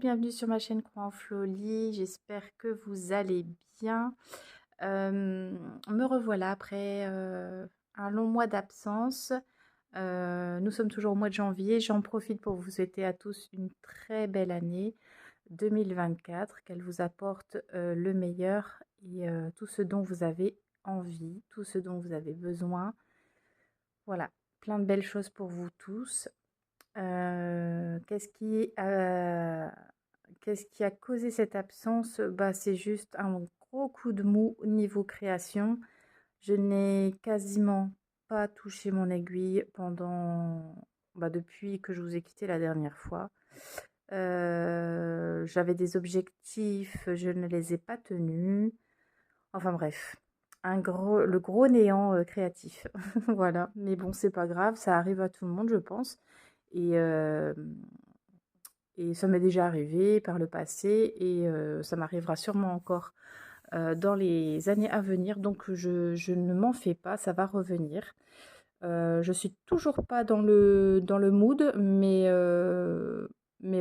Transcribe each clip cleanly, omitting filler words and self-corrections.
bienvenue sur ma chaîne Croix en Flolie, j'espère que vous allez bien. Me revoilà après un long mois d'absence. Nous sommes toujours au mois de janvier, j'en profite pour vous souhaiter à tous une très belle année 2024, qu'elle vous apporte le meilleur et tout ce dont vous avez envie, tout ce dont vous avez besoin. Voilà, plein de belles choses pour vous tous. Qu'est-ce qui a causé cette absence? Bah, c'est juste un gros coup de mou au niveau création. Je n'ai quasiment pas touché mon aiguille depuis que je vous ai quitté la dernière fois. J'avais des objectifs, je ne les ai pas tenus. Enfin bref, le gros néant créatif. Voilà, mais bon, c'est pas grave, ça arrive à tout le monde, je pense. Et, euh, et ça m'est déjà arrivé par le passé et ça m'arrivera sûrement encore dans les années à venir. Donc je ne m'en fais pas, ça va revenir. Je suis toujours pas dans le mood, mais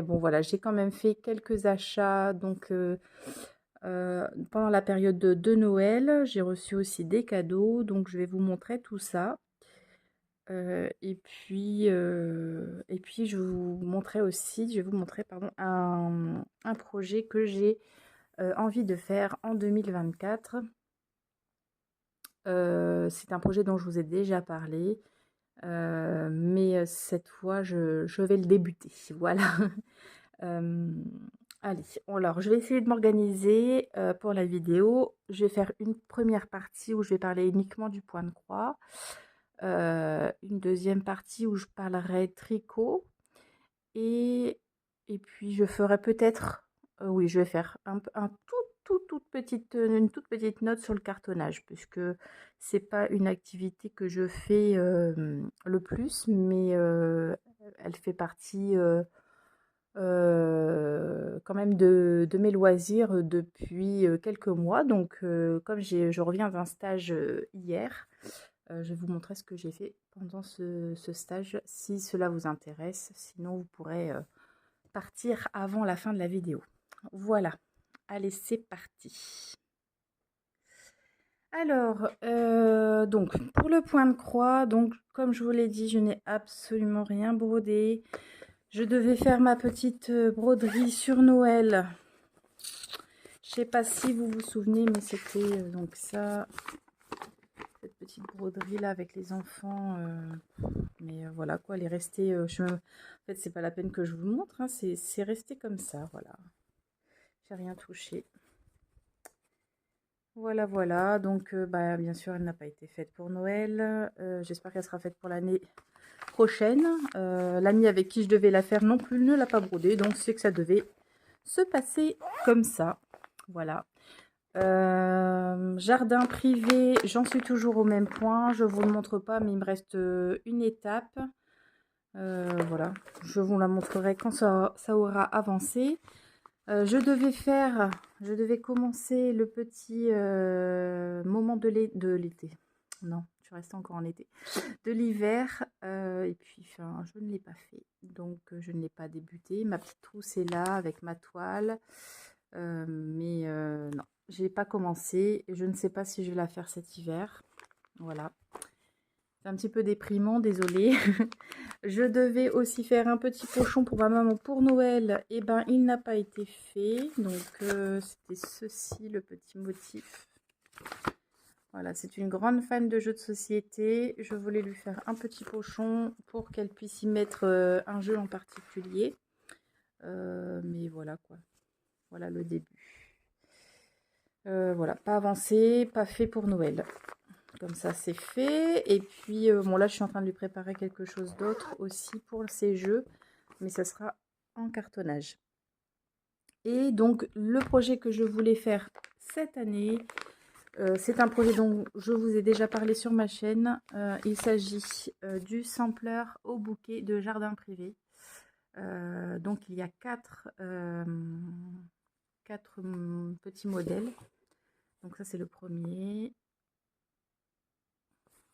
bon voilà, j'ai quand même fait quelques achats. Donc pendant la période de Noël, j'ai reçu aussi des cadeaux. Donc je vais vous montrer tout ça. Et puis je vais vous montrer pardon, un projet que j'ai envie de faire en 2024. C'est un projet dont je vous ai déjà parlé, mais cette fois, je vais le débuter. Voilà. Euh, Allez, alors je vais essayer de m'organiser pour la vidéo. Je vais faire une première partie où je vais parler uniquement du point de croix. Une deuxième partie où je parlerai tricot et, et puis je ferai peut-être, oui, je vais faire une toute petite note sur le cartonnage, puisque c'est pas une activité que je fais le plus, mais elle fait partie quand même de mes loisirs depuis quelques mois. Donc comme je reviens d'un stage hier, je vais vous montrer ce que j'ai fait pendant ce stage, si cela vous intéresse. Sinon, vous pourrez partir avant la fin de la vidéo. Voilà. Allez, c'est parti. Alors, donc, pour le point de croix, donc, comme je vous l'ai dit, je n'ai absolument rien brodé. Je devais faire ma petite broderie sur Noël. Je sais pas si vous vous souvenez, mais c'était donc ça, cette petite broderie là avec les enfants. Mais voilà quoi, elle est restée. En fait, c'est pas la peine que je vous montre, hein, c'est resté comme ça, voilà. J'ai rien touché. Voilà, voilà. Donc, bah, bien sûr, elle n'a pas été faite pour Noël. J'espère qu'elle sera faite pour l'année prochaine. L'amie avec qui je devais la faire non plus ne l'a pas brodée, donc c'est que ça devait se passer comme ça. Voilà. Jardin privé, j'en suis toujours au même point. Je vous le montre pas, mais il me reste une étape. Voilà, je vous la montrerai quand ça aura avancé. Je devais commencer le petit moment de l'été. Non, je reste encore en été. De l'hiver. Et puis, enfin, je ne l'ai pas fait. Donc, je ne l'ai pas débuté. Ma petite trousse est là avec ma toile. Mais non, j'ai pas commencé. Je ne sais pas si je vais la faire cet hiver. Voilà. C'est un petit peu déprimant, désolée. Je devais aussi faire un petit pochon pour ma maman pour Noël. Et ben, il n'a pas été fait. Donc, c'était ceci, le petit motif. Voilà, c'est une grande fan de jeux de société. Je voulais lui faire un petit pochon pour qu'elle puisse y mettre un jeu en particulier. Mais voilà quoi. Voilà le début. Voilà, pas avancé, pas fait pour Noël. Comme ça, c'est fait. Et puis, bon, là, je suis en train de lui préparer quelque chose d'autre aussi pour ces jeux. Mais ça sera en cartonnage. Et donc, le projet que je voulais faire cette année, c'est un projet dont je vous ai déjà parlé sur ma chaîne. Il s'agit du sampler au bouquet de jardin privé. Donc, il y a quatre petits modèles. Donc, ça, c'est le premier.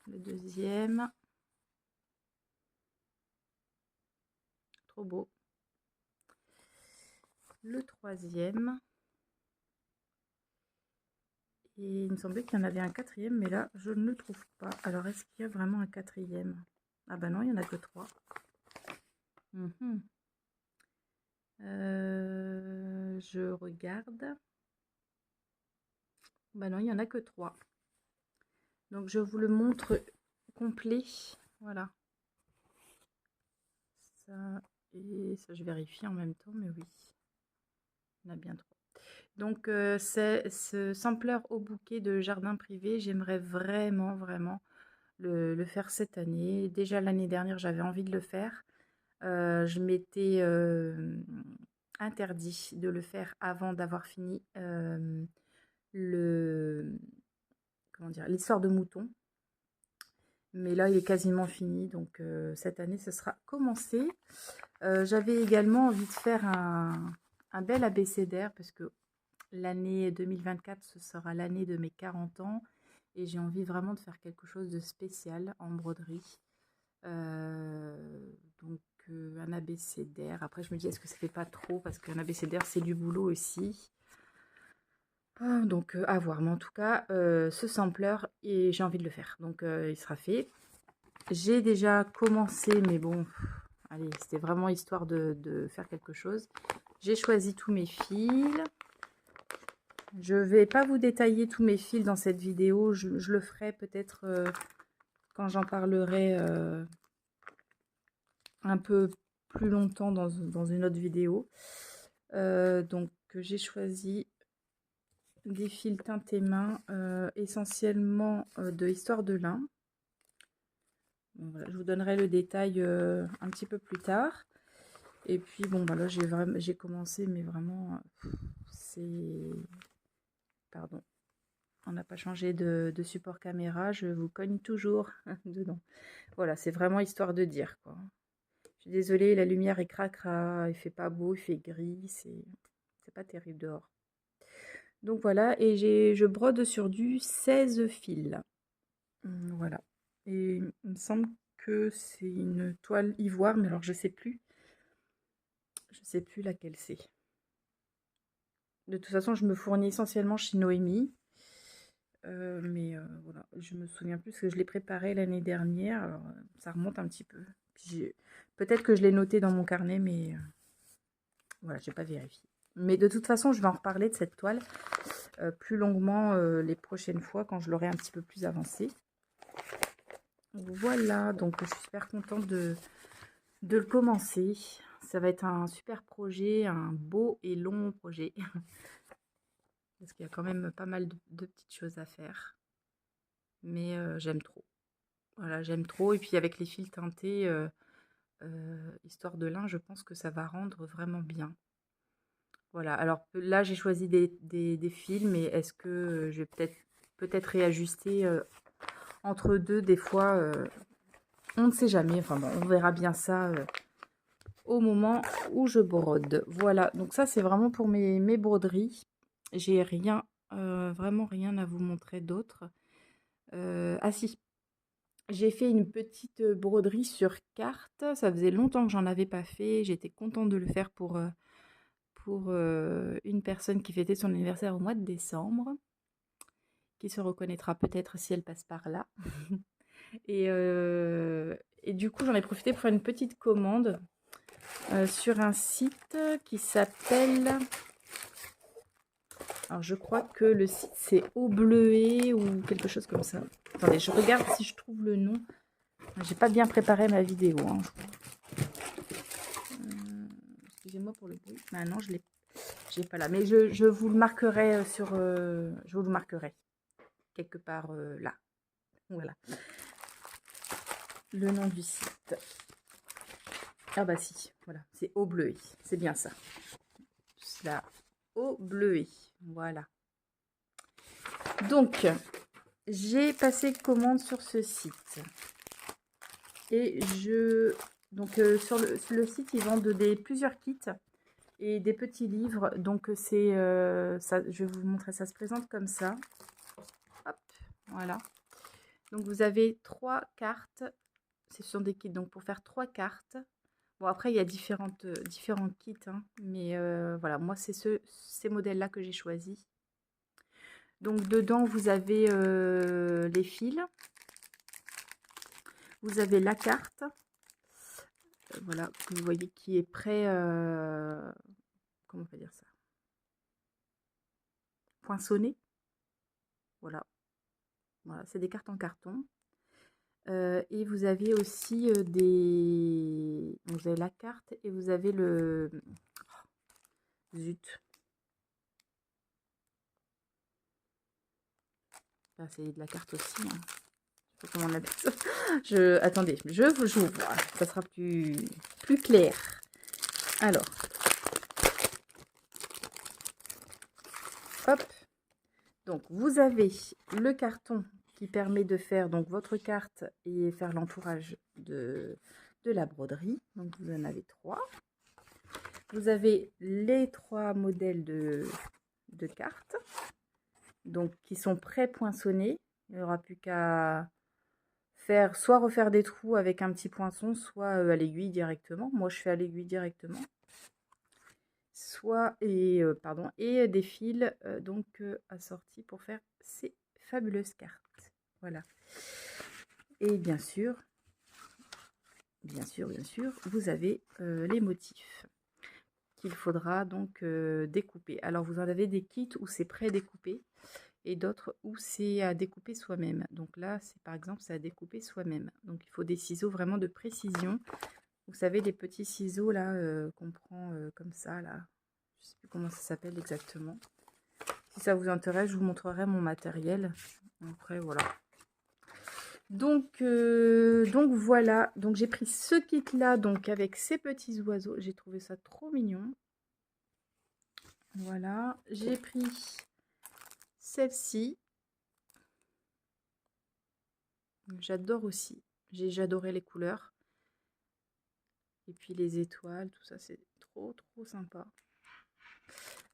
Le deuxième. Trop beau. le troisième. Et il me semblait qu'il y en avait un quatrième, mais là, je ne le trouve pas. Alors, est-ce qu'il y a vraiment un quatrième? Ah bah non, il n'y en a que 3. Je regarde. Bah non, il n'y en a que 3. Donc, je vous le montre complet. Voilà. Ça et ça, je vérifie en même temps, mais oui. Il y en a bien 3. Donc, c'est ce sampler au bouquet de jardin privé. J'aimerais vraiment, vraiment le faire cette année. Déjà, l'année dernière, j'avais envie de le faire. Je m'étais interdit de le faire avant d'avoir fini le comment dire, l'histoire de mouton. Mais là, il est quasiment fini, donc cette année, ce sera commencé. J'avais également envie de faire un bel abécédaire parce que l'année 2024, ce sera l'année de mes 40 ans et j'ai envie vraiment de faire quelque chose de spécial en broderie. Donc un abécédaire. Après, je me dis, est-ce que ça fait pas trop? Parce qu'un abécédaire, c'est du boulot aussi. Donc à voir. Mais en tout cas, ce sampler, et j'ai envie de le faire. Donc il sera fait. J'ai déjà commencé, mais bon, allez, c'était vraiment histoire de faire quelque chose. J'ai choisi tous mes fils. Je vais pas vous détailler tous mes fils dans cette vidéo. Je le ferai peut-être quand j'en parlerai un peu plus longtemps dans une autre vidéo. Donc j'ai choisi des fils teintés main, essentiellement de Histoire de lin. Bon, voilà, je vous donnerai le détail un petit peu plus tard. Et puis bon, voilà, j'ai commencé, mais vraiment, c'est... Pardon, on n'a pas changé de support caméra, je vous cogne toujours dedans. Voilà, c'est vraiment histoire de dire, quoi. Je suis désolée, la lumière est cracra, il fait pas beau, il fait gris, c'est pas terrible dehors. Donc voilà, et je brode sur du 16 fils. Voilà. Et il me semble que c'est une toile ivoire, mais alors je sais plus. Je sais plus laquelle c'est. De toute façon, je me fournis essentiellement chez Noémie. Mais voilà, je me souviens plus que je l'ai préparé l'année dernière. Alors, ça remonte un petit peu. Peut-être que je l'ai noté dans mon carnet, mais voilà, j'ai pas vérifié. Mais de toute façon, je vais en reparler de cette toile plus longuement les prochaines fois quand je l'aurai un petit peu plus avancé. Voilà, donc je suis super contente de le commencer. Ça va être un super projet, un beau et long projet. Parce qu'il y a quand même pas mal de petites choses à faire. Mais j'aime trop. Voilà, j'aime trop. Et puis avec les fils teintés, Histoire de lin, je pense que ça va rendre vraiment bien. Voilà, alors là j'ai choisi des fils, mais est-ce que je vais peut-être réajuster entre deux des fois, on ne sait jamais. Enfin bon, on verra bien ça au moment où je brode. Voilà, donc ça c'est vraiment pour mes broderies. J'ai rien, vraiment rien à vous montrer d'autre. Ah si, j'ai fait une petite broderie sur carte. Ça faisait longtemps que j'en avais pas fait. J'étais contente de le faire pour une personne qui fêtait son anniversaire au mois de décembre, qui se reconnaîtra peut-être si elle passe par là. Et du coup, j'en ai profité pour faire une petite commande sur un site qui s'appelle... Alors, je crois que le site, c'est Au Bleuet ou quelque chose comme ça. Attendez, je regarde si je trouve le nom. J'ai pas bien préparé ma vidéo. Hein. Excusez-moi pour le bruit. Ah non, je l'ai pas là. Mais je vous le marquerai sur... je vous le marquerai quelque part là. Voilà. Le nom du site. Ah bah si, voilà. C'est Au Bleuet. C'est bien ça. Là, Au Bleuet. Voilà. Donc, j'ai passé commande sur ce site. Et donc sur le site, ils vendent plusieurs kits et des petits livres. Donc c'est ça, je vais vous montrer, ça se présente comme ça. Hop, voilà. Donc vous avez 3 cartes. Ce sont des kits donc pour faire 3 cartes. Bon, après, il y a différents kits, hein, mais voilà, moi, c'est ces modèles-là que j'ai choisis. Donc, dedans, vous avez les fils, vous avez la carte, voilà, que vous voyez qui est prêt, comment on peut dire ça, poinçonné, voilà, voilà, c'est des cartes en carton. Et vous avez aussi vous avez la carte et vous avez le... Zut. Ah, c'est de la carte aussi, hein. Je sais pas comment on appelle ça. Attendez, j'ouvre. Voilà, ça sera plus clair. Alors, hop. Donc, vous avez le carton qui permet de faire donc votre carte et faire l'entourage de la broderie. Donc, vous en avez 3. Vous avez les 3 modèles de cartes, donc qui sont pré-poinçonnés. Il n'y aura plus qu'à faire, soit refaire des trous avec un petit poinçon, soit à l'aiguille directement. Moi, je fais à l'aiguille directement. Et des fils assortis pour faire ces fabuleuses cartes. Voilà. Et bien sûr, vous avez les motifs qu'il faudra donc découper. Alors, vous en avez des kits où c'est pré-découpé et d'autres où c'est à découper soi-même. Donc là, c'est par exemple, c'est à découper soi-même. Donc, il faut des ciseaux vraiment de précision. Vous savez, les petits ciseaux là qu'on prend comme ça, là. Je sais plus comment ça s'appelle exactement. Si ça vous intéresse, je vous montrerai mon matériel. Après, voilà. Donc voilà. Donc j'ai pris ce kit là, donc avec ces petits oiseaux. J'ai trouvé ça trop mignon. Voilà. J'ai pris celle-ci. J'adore aussi. J'ai adoré les couleurs. Et puis les étoiles, tout ça, c'est trop sympa.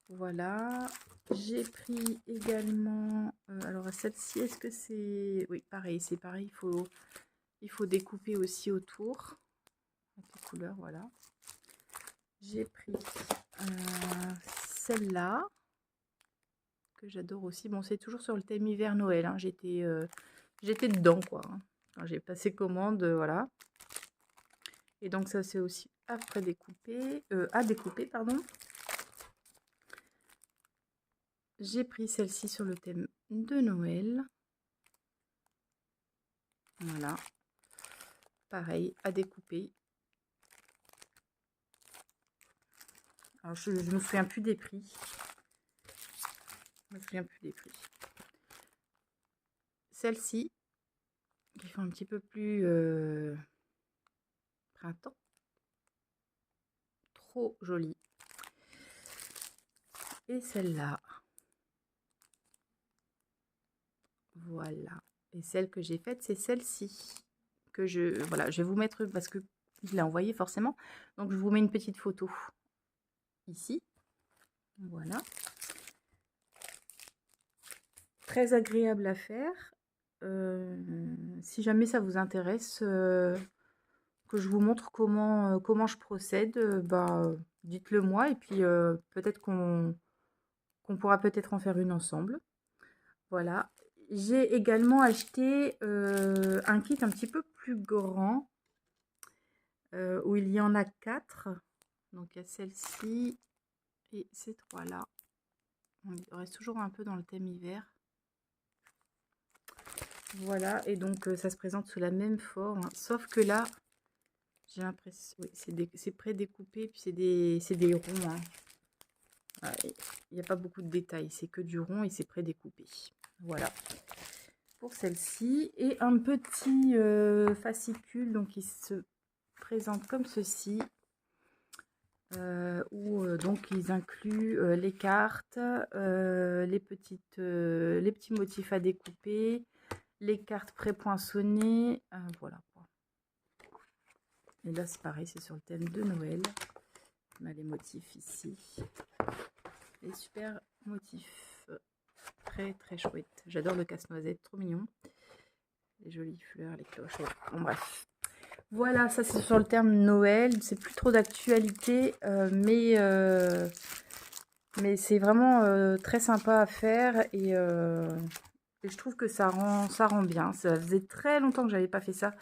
Voilà. J'ai pris également... alors celle-ci, est-ce que c'est... Oui, pareil, c'est pareil. Il faut découper aussi autour. Avec les couleurs, voilà. J'ai pris celle-là. Que j'adore aussi. Bon, c'est toujours sur le thème hiver-Noël. Hein. J'étais dedans, quoi. Hein. Quand j'ai passé commande, voilà. Et donc ça, c'est aussi après découper, à découper, pardon. J'ai pris celle-ci sur le thème de Noël. Voilà. Pareil, à découper. Alors, je ne me souviens plus des prix. Celle-ci, qui fait un petit peu plus printemps. Trop jolie. Et celle-là. Voilà. Et celle que j'ai faite, c'est celle-ci. Voilà, je vais vous mettre, parce que je l'ai envoyée forcément. Donc, je vous mets une petite photo ici. Voilà. Très agréable à faire. Si jamais ça vous intéresse, que je vous montre comment je procède, dites-le moi. Et puis, peut-être qu'on pourra peut-être en faire une ensemble. Voilà. J'ai également acheté un kit un petit peu plus grand, où il y en a 4. Donc, il y a celle-ci et ces 3-là. On reste toujours un peu dans le thème hiver. Voilà, et donc ça se présente sous la même forme, hein, sauf que là, j'ai l'impression, oui, c'est pré-découpé, puis c'est des ronds. Hein. Ah, il n'y a pas beaucoup de détails, c'est que du rond et c'est pré-découpé. Voilà, pour celle-ci. Et un petit fascicule, donc il se présente comme ceci, où donc ils incluent les cartes, les petits motifs à découper, les cartes pré-poinçonnées, voilà. Et là, c'est pareil, c'est sur le thème de Noël. On a les motifs ici. Les super motifs. Très chouettes. J'adore le casse-noisette, trop mignon. Les jolies fleurs, les cloches. Bon, bref. Voilà, ça c'est sur le terme Noël. C'est plus trop d'actualité, mais c'est vraiment très sympa à faire et je trouve que ça rend bien. Ça faisait très longtemps que j'avais pas fait ça.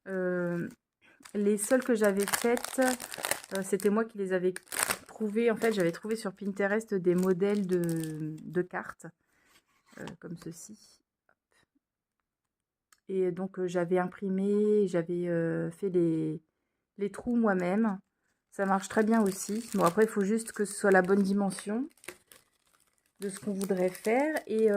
Euh, les seules que j'avais faites, c'était moi qui les avais trouvées. En fait, j'avais trouvé sur Pinterest des modèles de cartes, comme ceci. Et donc, j'avais imprimé, j'avais fait les trous moi-même. Ça marche très bien aussi. Bon, après, il faut juste que ce soit la bonne dimension de ce qu'on voudrait faire. Et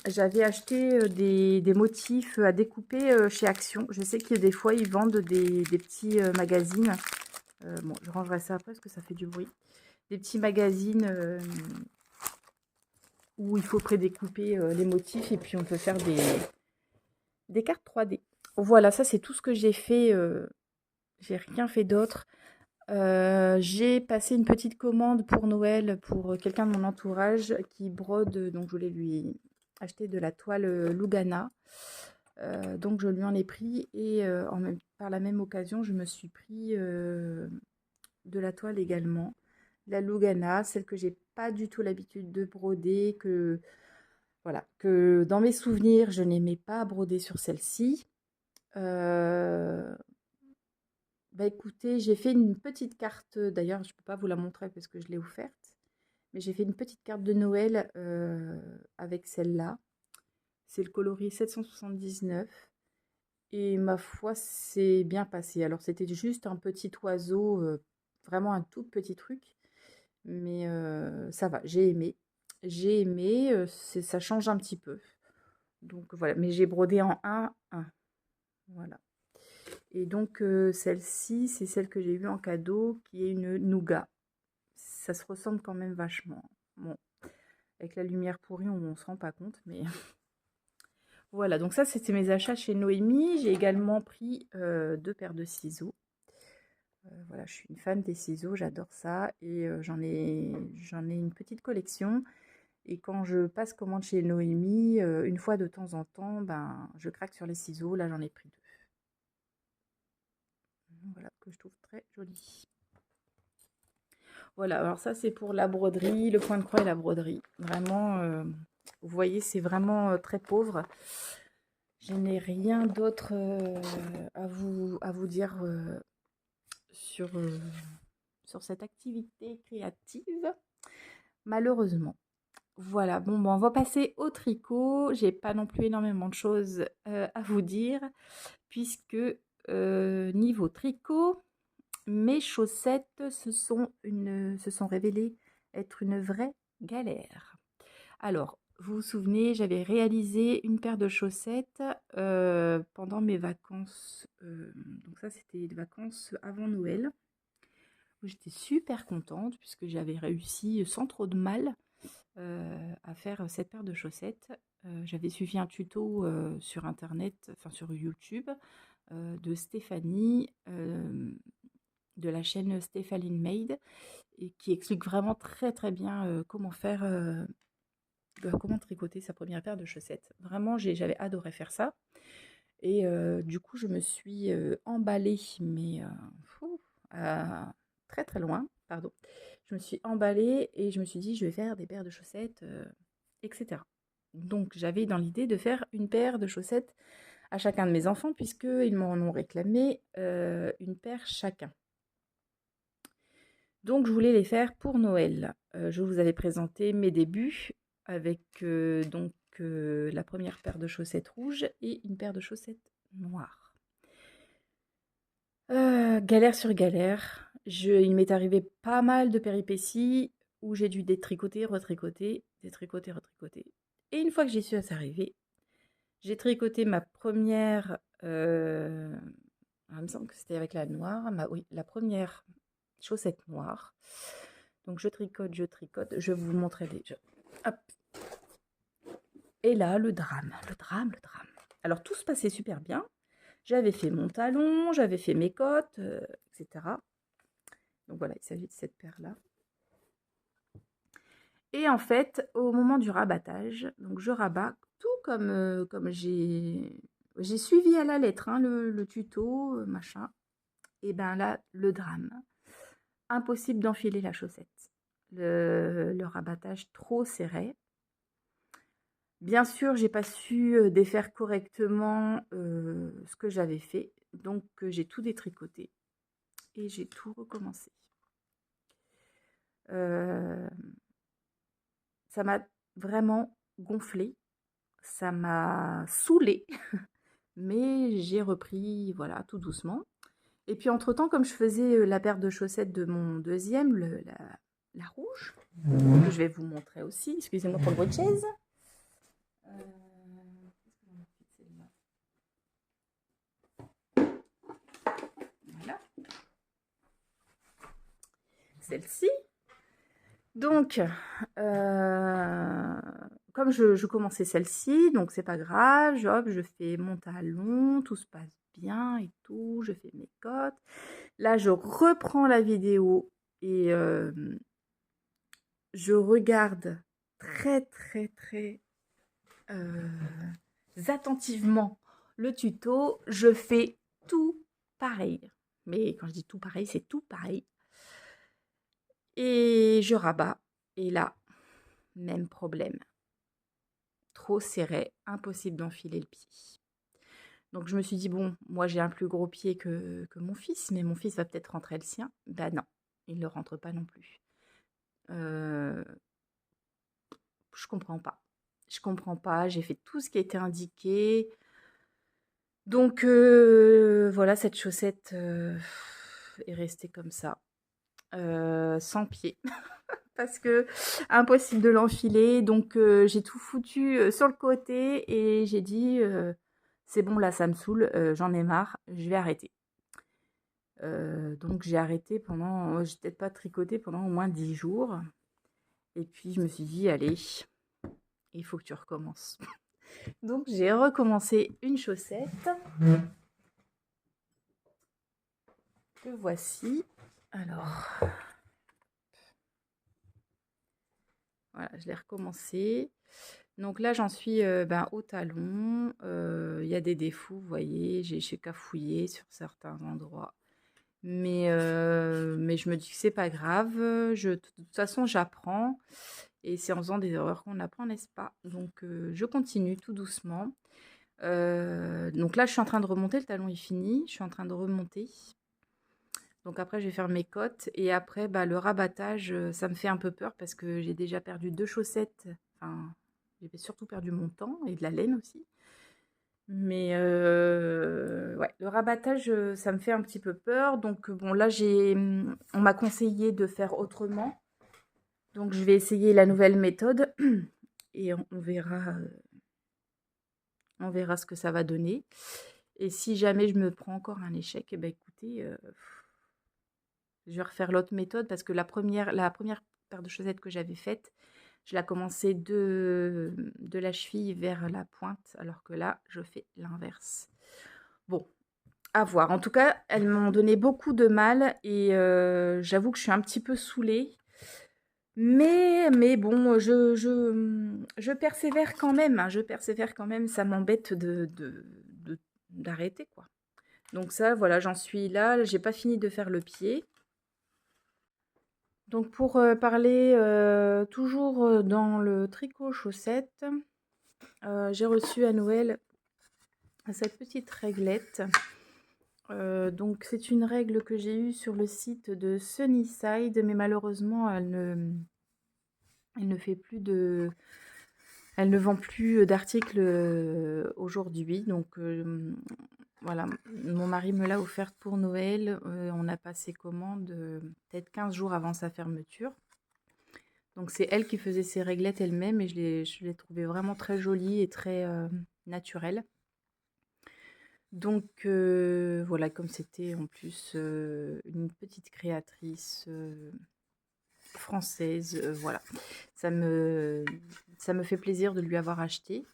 j'avais acheté des motifs à découper chez Action. Je sais que des fois, ils vendent des petits magazines. Bon, je rangerai ça après parce que ça fait du bruit. Des petits magazines où il faut prédécouper les motifs et puis on peut faire des cartes 3D. Voilà, ça c'est tout ce que j'ai fait. J'ai rien fait d'autre. J'ai passé une petite commande pour Noël pour quelqu'un de mon entourage qui brode, donc je voulais lui acheter de la toile Lugana. Donc je lui en ai pris et par la même occasion, je me suis pris de la toile également. La Lugana, celle que j'ai pas du tout l'habitude de broder, voilà, que dans mes souvenirs, je n'aimais pas broder sur celle-ci. Euh, Bah écoutez, j'ai fait une petite carte, d'ailleurs je ne peux pas vous la montrer parce que je l'ai offerte, mais j'ai fait une petite carte de Noël avec celle-là. C'est le coloris 779 et ma foi c'est bien passé. Alors c'était juste un petit oiseau, vraiment un tout petit truc, mais ça va, j'ai aimé. J'ai aimé, ça change un petit peu. Donc voilà, mais j'ai brodé en 1-1. Voilà. Et donc celle-ci, c'est celle que j'ai eue en cadeau, qui est une nougat. Ça se ressemble quand même vachement. Bon, avec la lumière pourrie, on ne se rend pas compte, mais voilà. Donc ça, c'était mes achats chez Noémie. J'ai également pris 2 paires de ciseaux. Voilà, je suis une fan des ciseaux, j'adore ça. Et j'en ai une petite collection. Et quand je passe commande chez Noémie, une fois de temps en temps, ben, je craque sur les ciseaux. Là, j'en ai pris 2. Voilà, que je trouve très joli. Voilà, alors ça c'est pour la broderie, le point de croix et la broderie. Vraiment, vous voyez, c'est vraiment très pauvre. Je n'ai rien d'autre à vous dire sur, sur cette activité créative, malheureusement. Voilà, bon, on va passer au tricot. J'ai pas non plus énormément de choses à vous dire, puisque niveau tricot, mes chaussettes se sont révélées être une vraie galère. Alors, vous vous souvenez, j'avais réalisé une paire de chaussettes pendant mes vacances. Donc ça, c'était les vacances avant Noël, où j'étais super contente puisque j'avais réussi sans trop de mal à faire cette paire de chaussettes. J'avais suivi un tuto sur Internet, enfin sur YouTube, de Stéphanie, de la chaîne Stéphanie Made, et qui explique vraiment très très bien comment faire, comment tricoter sa première paire de chaussettes. Vraiment, j'avais adoré faire ça. Et du coup, je me suis emballée, mais très très loin, pardon. Je me suis emballée et je me suis dit, je vais faire des paires de chaussettes, etc. Donc, j'avais dans l'idée de faire une paire de chaussettes à chacun de mes enfants, puisqu'ils m'en ont réclamé une paire chacun. Donc, je voulais les faire pour Noël. Je vous avais présenté mes débuts avec la première paire de chaussettes rouges et une paire de chaussettes noires. Galère sur galère. Il m'est arrivé pas mal de péripéties où j'ai dû détricoter, retricoter, détricoter, retricoter. Et une fois que j'y suis arrivée, j'ai tricoté ma première. Il me semble que c'était avec la noire. Oui, la première chaussette noire. Donc je tricote, je tricote. Je vais vous montrer déjà. Hop. Et là, le drame, le drame, le drame. Alors tout se passait super bien. J'avais fait mon talon, j'avais fait mes côtes, etc. Donc voilà, il s'agit de cette paire-là. Et en fait, au moment du rabattage, donc je rabats tout comme j'ai j'ai suivi à la lettre hein, le tuto, machin. Et ben là, le drame. Impossible d'enfiler la chaussette. Le rabattage trop serré. Bien sûr, j'ai pas su défaire correctement ce que j'avais fait. Donc, j'ai tout détricoté et j'ai tout recommencé. Euh, ça m'a vraiment gonflé. Ça m'a saoulée. Mais j'ai repris, voilà, tout doucement. Et puis entre-temps, comme je faisais la paire de chaussettes de mon deuxième, la rouge, que je vais vous montrer aussi. Excusez-moi pour le bruit de chaise. Voilà. Celle-ci. Donc, comme je commençais celle-ci, donc c'est pas grave, hop, je fais mon talon, tout se passe bien et tout, je fais mes cotes. Là, je reprends la vidéo et je regarde très très très attentivement le tuto. Je fais tout pareil. Mais quand je dis tout pareil, c'est tout pareil. Et je rabats. Et là, même problème. Trop serré, impossible d'enfiler le pied. Donc je me suis dit, bon, moi j'ai un plus gros pied que mon fils, mais mon fils va peut-être rentrer le sien. Bah non, il ne le rentre pas non plus. Je comprends pas. Je comprends pas, j'ai fait tout ce qui a été indiqué. Donc voilà, cette chaussette est restée comme ça, sans pied. Parce que impossible de l'enfiler. Donc j'ai tout foutu sur le côté et j'ai dit c'est bon là ça me saoule, j'en ai marre, je vais arrêter. Donc j'ai arrêté pendant, j'ai peut-être pas tricoté pendant au moins 10 jours. Et puis je me suis dit allez, il faut que tu recommences. Donc j'ai recommencé une chaussette. Que voici. Alors voilà, je l'ai recommencé. Donc là, j'en suis au talon. Il y a des défauts, vous voyez. J'ai cafouillé sur certains endroits. Mais je me dis que c'est pas grave. De toute façon, j'apprends. Et c'est en faisant des erreurs qu'on apprend, n'est-ce pas? Donc, je continue tout doucement. Donc là, je suis en train de remonter. Le talon est fini. Je suis en train de remonter. Donc après, je vais faire mes cotes. Et après, le rabattage, ça me fait un peu peur parce que j'ai déjà perdu 2 chaussettes. Enfin, j'ai surtout perdu mon temps et de la laine aussi. Mais ouais, le rabattage, ça me fait un petit peu peur. Donc bon, là, on m'a conseillé de faire autrement. Donc je vais essayer la nouvelle méthode et on verra ce que ça va donner. Et si jamais je me prends encore un échec, eh ben écoutez, je vais refaire l'autre méthode parce que la première paire de chaussettes que j'avais faite, je la commençais de la cheville vers la pointe, alors que là, je fais l'inverse. Bon, à voir. En tout cas, elles m'ont donné beaucoup de mal et j'avoue que je suis un petit peu saoulée. Mais bon, je persévère quand même, hein, je persévère quand même. Ça m'embête d'arrêter, quoi. Donc ça, voilà, j'en suis là. J'ai pas fini de faire le pied. Donc pour parler toujours dans le tricot chaussette, j'ai reçu à Noël cette petite réglette. Donc c'est une règle que j'ai eue sur le site de Sunnyside, mais malheureusement elle ne fait plus de, elle ne vend plus d'articles aujourd'hui. Donc voilà, mon mari me l'a offerte pour Noël. On a passé commande peut-être 15 jours avant sa fermeture. Donc c'est elle qui faisait ses réglettes elle-même et je l'ai trouvée vraiment très jolie et très naturelle. Donc voilà, comme c'était en plus une petite créatrice française, voilà, ça me fait plaisir de lui avoir acheté.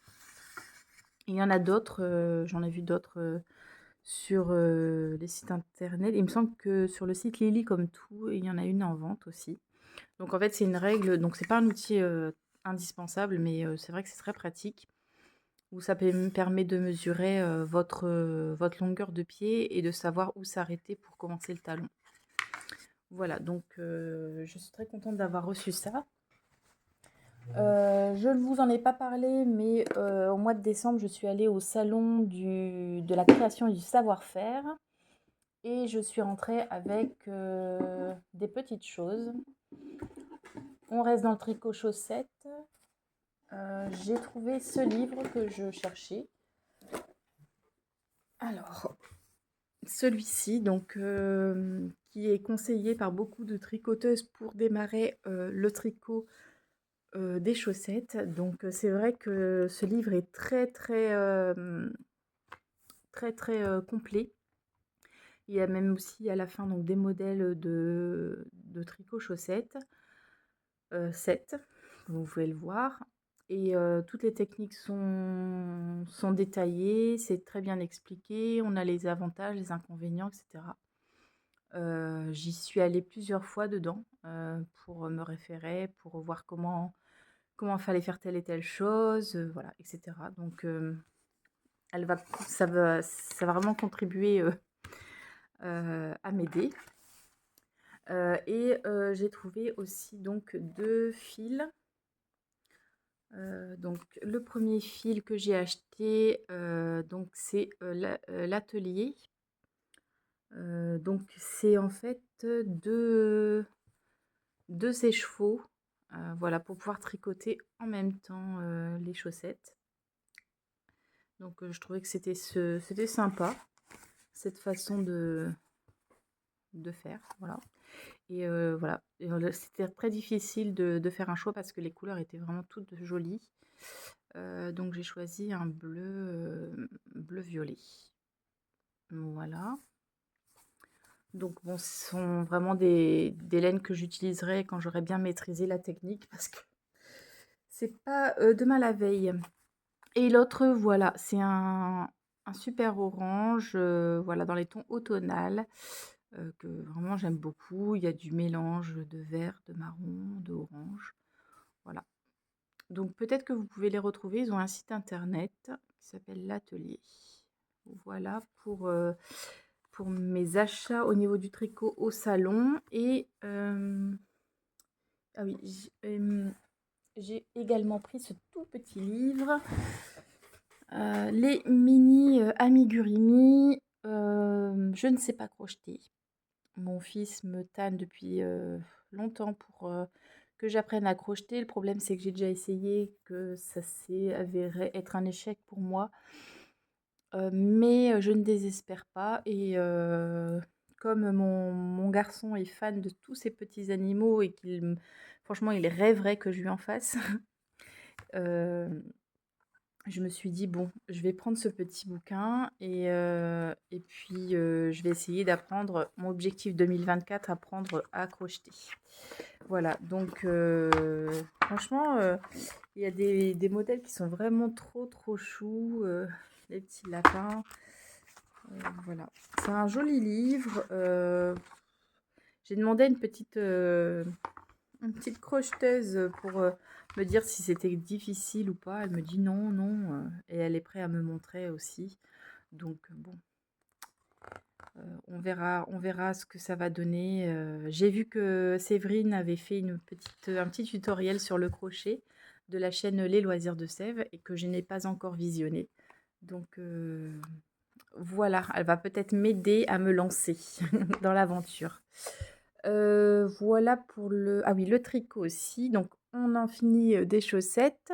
Il y en a d'autres, j'en ai vu d'autres sur les sites internet. Il me semble que sur le site Lily comme tout, il y en a une en vente aussi. Donc en fait, c'est une règle, donc c'est pas un outil indispensable, mais c'est vrai que c'est très pratique. où ça me permet de mesurer votre longueur de pied et de savoir où s'arrêter pour commencer le talon. Voilà, donc je suis très contente d'avoir reçu ça. Je ne vous en ai pas parlé, mais au mois de décembre, je suis allée au salon de la création et du savoir-faire. Et je suis rentrée avec des petites choses. On reste dans le tricot chaussette. J'ai trouvé ce livre que je cherchais. Alors, celui-ci, donc, qui est conseillé par beaucoup de tricoteuses pour démarrer le tricot des chaussettes. Donc, c'est vrai que ce livre est très, très, très, très complet. Il y a même aussi à la fin donc, des modèles de tricot chaussettes. 7, vous pouvez le voir. Et toutes les techniques sont détaillées, c'est très bien expliqué, on a les avantages, les inconvénients, etc. J'y suis allée plusieurs fois dedans pour me référer, pour voir comment fallait faire telle et telle chose, voilà, etc. Donc ça va vraiment contribuer à m'aider. Et j'ai trouvé aussi donc 2 fils. Donc le premier fil que j'ai acheté, donc c'est l'atelier. Donc c'est en fait deux écheveaux, voilà, pour pouvoir tricoter en même temps les chaussettes. Donc je trouvais que c'était sympa cette façon de faire, voilà. Et voilà, c'était très difficile de faire un choix parce que les couleurs étaient vraiment toutes jolies. Donc j'ai choisi un bleu violet. Voilà. Donc bon, ce sont vraiment des laines que j'utiliserai quand j'aurai bien maîtrisé la technique parce que c'est pas demain la veille. Et l'autre, voilà, c'est un super orange, voilà, dans les tons automnales, que vraiment j'aime beaucoup. Il y a du mélange de vert, de marron, d'orange. Voilà. Donc peut-être que vous pouvez les retrouver. Ils ont un site internet qui s'appelle l'Atelier. Voilà pour mes achats au niveau du tricot au salon. Et ah oui, j'ai également pris ce tout petit livre. Les mini amigurumi. Je ne sais pas crocheter. Mon fils me tanne depuis longtemps pour que j'apprenne à crocheter. Le problème, c'est que j'ai déjà essayé, que ça s'est avéré être un échec pour moi. Mais je ne désespère pas. Et comme mon garçon est fan de tous ces petits animaux et franchement, il rêverait que je lui en fasse, je me suis dit, bon, je vais prendre ce petit bouquin et puis je vais essayer d'apprendre, mon objectif 2024, apprendre à crocheter. Voilà, donc franchement, il y a des modèles qui sont vraiment trop, trop choux, les petits lapins. Voilà, c'est un joli livre. J'ai demandé à une petite crocheteuse pour me dire si c'était difficile ou pas. Elle me dit non, non, et elle est prête à me montrer aussi. Donc bon, on verra ce que ça va donner. J'ai vu que Séverine avait fait un petit tutoriel sur le crochet de la chaîne Les Loisirs de Sèvres et que je n'ai pas encore visionné. Donc voilà, elle va peut-être m'aider à me lancer dans l'aventure. Voilà pour ah oui, le tricot aussi. Donc on en finit des chaussettes.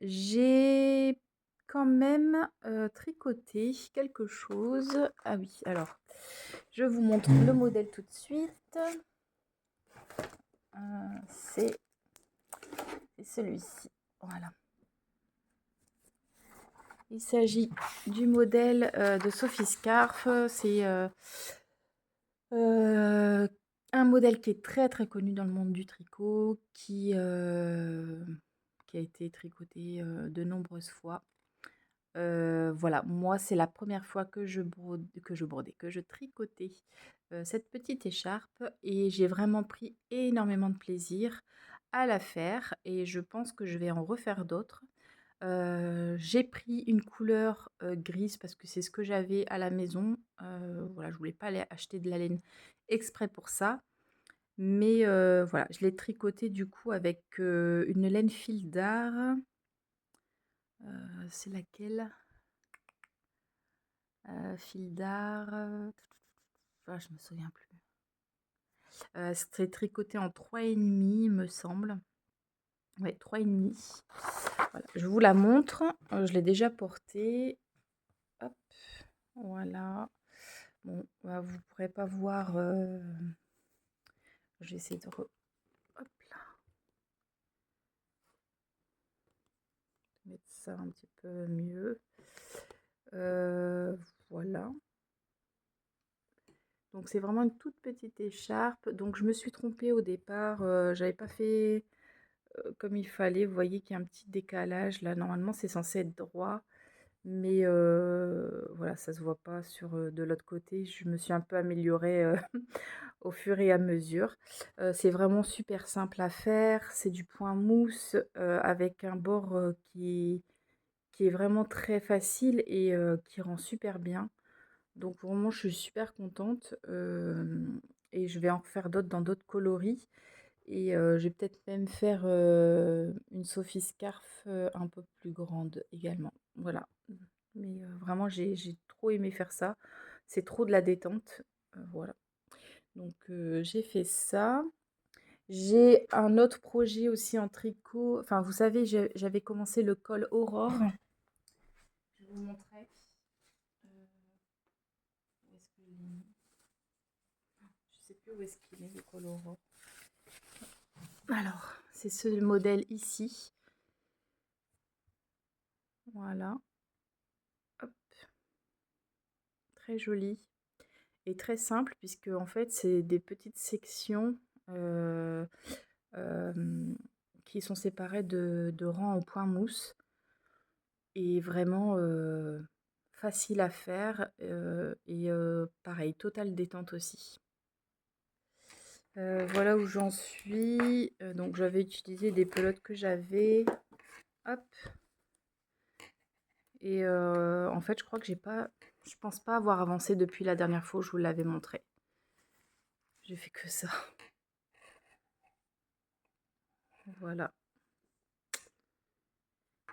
J'ai quand même tricoté quelque chose. Ah oui, alors je vous montre le modèle tout de suite. C'est celui-ci. Voilà. Il s'agit du modèle de Sophie Scarf. C'est un modèle qui est très très connu dans le monde du tricot, qui a été tricoté de nombreuses fois. Voilà, moi c'est la première fois que je tricotais cette petite écharpe et j'ai vraiment pris énormément de plaisir à la faire et je pense que je vais en refaire d'autres. J'ai pris une couleur, grise parce que c'est ce que j'avais à la maison. Voilà, je voulais pas aller acheter de la laine exprès pour ça. Mais voilà, je l'ai tricoté du coup avec, une laine fil d'art. C'est laquelle? Fil d'art, je me souviens plus. C'était tricoté en 3,5 il me semble. Ouais, 3,5. Voilà, je vous la montre, je l'ai déjà portée. Hop, voilà. Bon, bah, vous pourrez pas voir, je vais essayer de hop là, mettre ça un petit peu mieux. Voilà. Donc c'est vraiment une toute petite écharpe. Donc je me suis trompée au départ, j'avais pas fait, comme il fallait. Vous voyez qu'il y a un petit décalage là. Normalement, c'est censé être droit, mais voilà, ça se voit pas sur, de l'autre côté. Je me suis un peu améliorée, au fur et à mesure. C'est vraiment super simple à faire. C'est du point mousse, avec un bord, qui est vraiment très facile et qui rend super bien. Donc vraiment, je suis super contente, et je vais en refaire d'autres dans d'autres coloris et je vais peut-être même faire, une Sophie Scarf, un peu plus grande également. Voilà. Mais vraiment, j'ai trop aimé faire ça. C'est trop de la détente, voilà. Donc j'ai fait ça. J'ai un autre projet aussi en tricot. Enfin, vous savez, j'avais commencé le col Aurore. Je vais vous montrer. Où est-ce que je l'ai mis? Je sais plus où est-ce qu'il est, le col Aurore. Alors, c'est ce modèle ici. Voilà. Hop, très joli et très simple puisque en fait, c'est des petites sections euh, euh, qui sont séparées de rangs en point mousse et vraiment facile à faire et pareil, totale détente aussi. Voilà où j'en suis. Donc j'avais utilisé des pelotes que j'avais. Hop. Et en fait, je crois que je pense pas avoir avancé depuis la dernière fois où je vous l'avais montré. J'ai fait que ça. Voilà.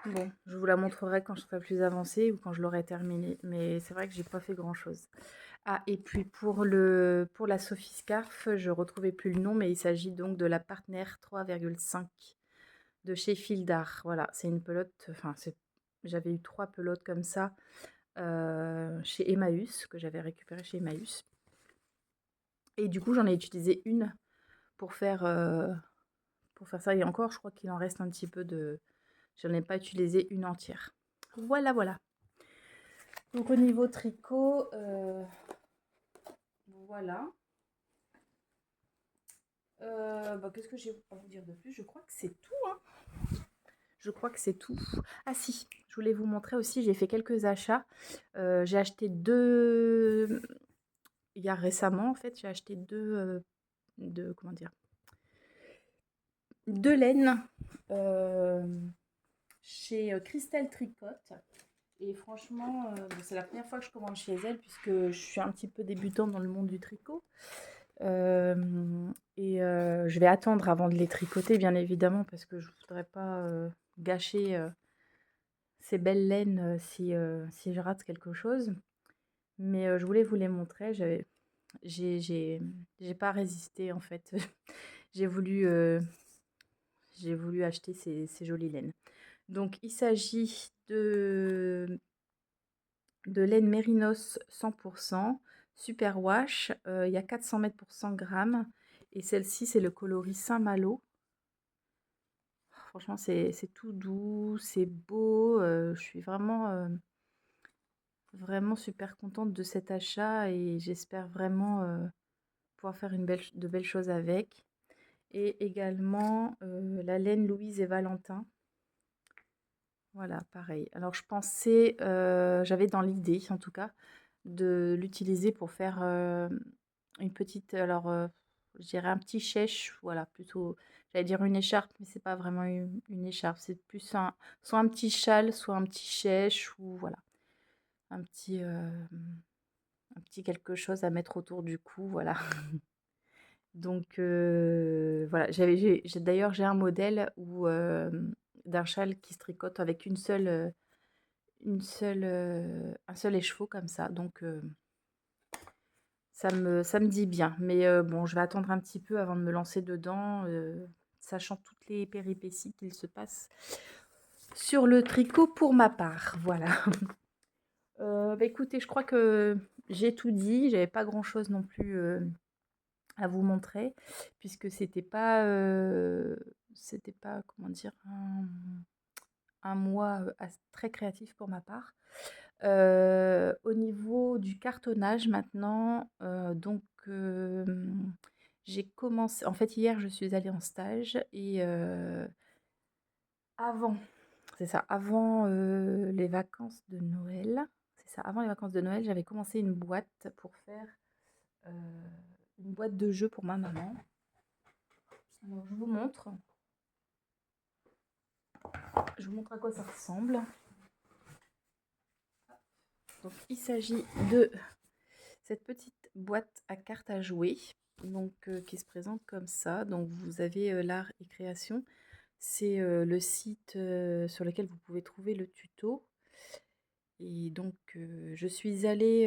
Bon, je vous la montrerai quand je serai plus avancée ou quand je l'aurai terminée. Mais c'est vrai que j'ai pas fait grand chose. Ah, et puis pour la Sophie Scarf, je retrouvais plus le nom, mais il s'agit donc de la Partner 3,5 de chez Fildar. Voilà, c'est une pelote. Enfin, j'avais eu 3 pelotes comme ça chez Emmaüs, que j'avais récupéré chez Emmaüs. Et du coup, j'en ai utilisé une pour faire, ça. Et encore, je crois qu'il en reste un petit peu de... J'en ai pas utilisé une entière. Voilà, voilà. Donc au niveau tricot, voilà. Bah, qu'est-ce que j'ai à vous dire de plus? Je crois que c'est tout, hein. Je crois que c'est tout. Ah si, je voulais vous montrer aussi, j'ai fait quelques achats. J'ai acheté deux... Il y a récemment, en fait, j'ai acheté comment dire, deux laines chez Christelle Tricotte. Et franchement, bon, c'est la première fois que je commande chez elle puisque je suis un petit peu débutante dans le monde du tricot. Et je vais attendre avant de les tricoter, bien évidemment, parce que je ne voudrais pas gâcher ces belles laines si je rate quelque chose. Mais je voulais vous les montrer. J'ai pas résisté en fait. j'ai voulu, euh, j'ai voulu acheter ces jolies laines. Donc il s'agit de laine mérinos 100%, super wash. Il y a 400 mètres pour 100 grammes. Et celle-ci, c'est le coloris Saint-Malo. Franchement, c'est tout doux, c'est beau. Je suis vraiment super contente de cet achat et j'espère vraiment pouvoir faire de belles choses avec. Et également la laine Louise et Valentin. Voilà, pareil. Alors je pensais, j'avais dans l'idée en tout cas, de l'utiliser pour faire une petite... Alors je dirais un petit chèche, voilà, plutôt, j'allais dire une écharpe, mais c'est pas vraiment une écharpe, c'est plus soit un petit châle, soit un petit chèche ou voilà, un petit, un petit quelque chose à mettre autour du cou, voilà. Donc voilà, d'ailleurs, j'ai un modèle où, d'un châle qui se tricote avec un seul écheveau comme ça, donc ça me dit bien. Mais bon, je vais attendre un petit peu avant de me lancer dedans, sachant toutes les péripéties qu'il se passe sur le tricot pour ma part, voilà. Bah, écoutez, je crois que j'ai tout dit. J'avais pas grand-chose non plus, à vous montrer puisque c'était pas, comment dire? Un mois, très créatif pour ma part. Au niveau du cartonnage maintenant, donc j'ai commencé en fait, hier, je suis allée en stage et avant c'est ça, avant, les vacances de Noël, c'est ça, avant les vacances de Noël, j'avais commencé une boîte pour faire, heu, une boîte de jeux pour ma maman. Alors je vous montre à quoi ça ressemble. Donc il s'agit de cette petite boîte à cartes à jouer, donc qui se présente comme ça. Donc vous avez, l'art et création. C'est, le site, sur lequel vous pouvez trouver le tuto et donc je suis allée,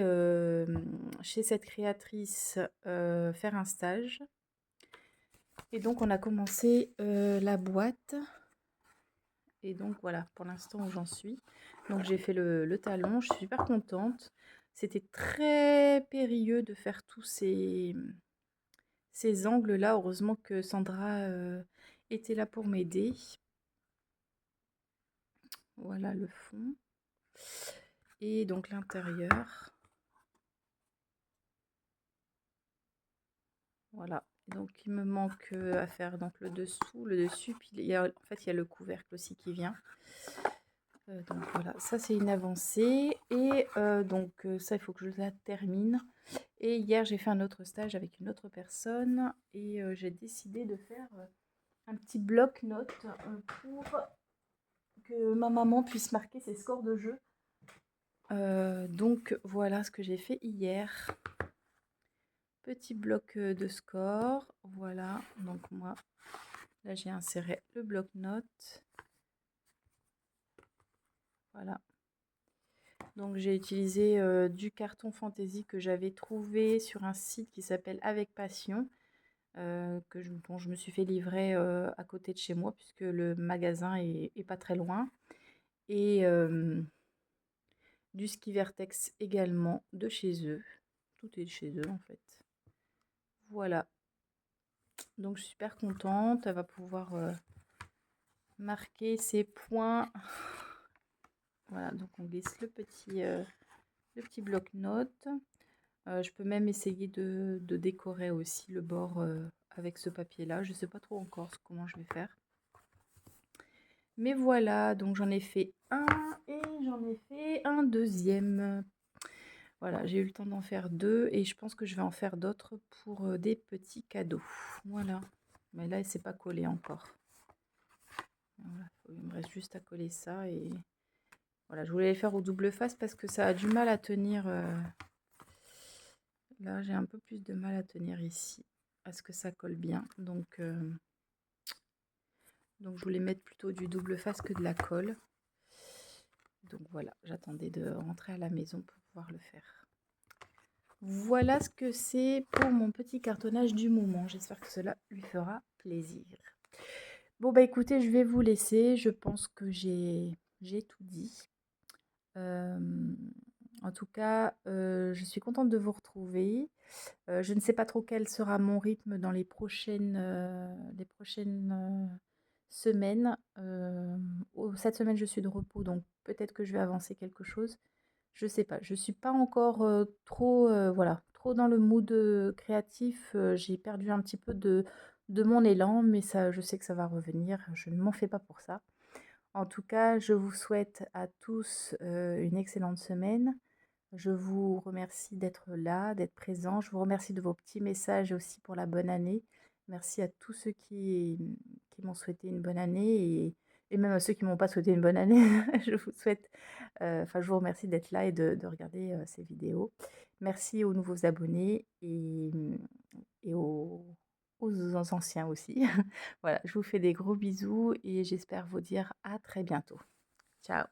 chez cette créatrice, faire un stage et donc on a commencé, la boîte et donc voilà, pour l'instant où j'en suis. Donc j'ai fait le talon, je suis super contente. C'était très périlleux de faire tous ces angles-là. Heureusement que Sandra, était là pour m'aider. Voilà le fond et donc l'intérieur. Voilà, donc il me manque, à faire donc le dessous, le dessus, puis il y a en fait, il y a le couvercle aussi qui vient. Donc voilà, ça c'est une avancée et donc ça, il faut que je la termine et hier, j'ai fait un autre stage avec une autre personne et j'ai décidé de faire, un petit bloc-notes, pour que ma maman puisse marquer ses scores de jeu. Donc voilà ce que j'ai fait hier. Petit bloc, de score, voilà, donc moi, là, j'ai inséré le bloc-notes. Voilà. Donc j'ai utilisé, du carton fantaisie que j'avais trouvé sur un site qui s'appelle Avec Passion, dont je me suis fait livrer, à côté de chez moi puisque le magasin est pas très loin et du ski vertex également de chez eux. Tout est de chez eux, en fait. Voilà, donc je suis super contente. Elle va pouvoir, marquer ses points. Voilà, donc on glisse le petit bloc-notes. Je peux même essayer de décorer aussi le bord, avec ce papier-là. Je ne sais pas trop encore comment je vais faire. Mais voilà, donc j'en ai fait un et j'en ai fait un deuxième. Voilà, j'ai eu le temps d'en faire deux et je pense que je vais en faire d'autres pour des petits cadeaux. Voilà, mais là, il ne s'est pas collé encore. Voilà, il me reste juste à coller ça et voilà, je voulais les faire au double face parce que ça a du mal à tenir. Là, j'ai un peu plus de mal à tenir ici, à ce que ça colle bien. Donc je voulais mettre plutôt du double face que de la colle. Donc voilà, j'attendais de rentrer à la maison pour pouvoir le faire. Voilà ce que c'est pour mon petit cartonnage du moment. J'espère que cela lui fera plaisir. Bon bah écoutez, je vais vous laisser. Je pense que j'ai tout dit. En tout cas, je suis contente de vous retrouver. Je ne sais pas trop quel sera mon rythme dans les prochaines semaines. Cette semaine, je suis de repos, donc peut-être que je vais avancer quelque chose. Je sais pas. Je suis pas encore trop, voilà, trop dans le mood créatif. J'ai perdu un petit peu de mon élan, mais ça, je sais que ça va revenir. Je ne m'en fais pas pour ça. En tout cas, je vous souhaite à tous une excellente semaine. Je vous remercie d'être là, d'être présent. Je vous remercie de vos petits messages aussi pour la bonne année. Merci à tous ceux qui m'ont souhaité une bonne année et même à ceux qui m'ont pas souhaité une bonne année. Je vous souhaite, enfin, je vous remercie d'être là et de regarder, ces vidéos. Merci aux nouveaux abonnés et aux anciens aussi. Voilà, je vous fais des gros bisous et j'espère vous dire à très bientôt. Ciao.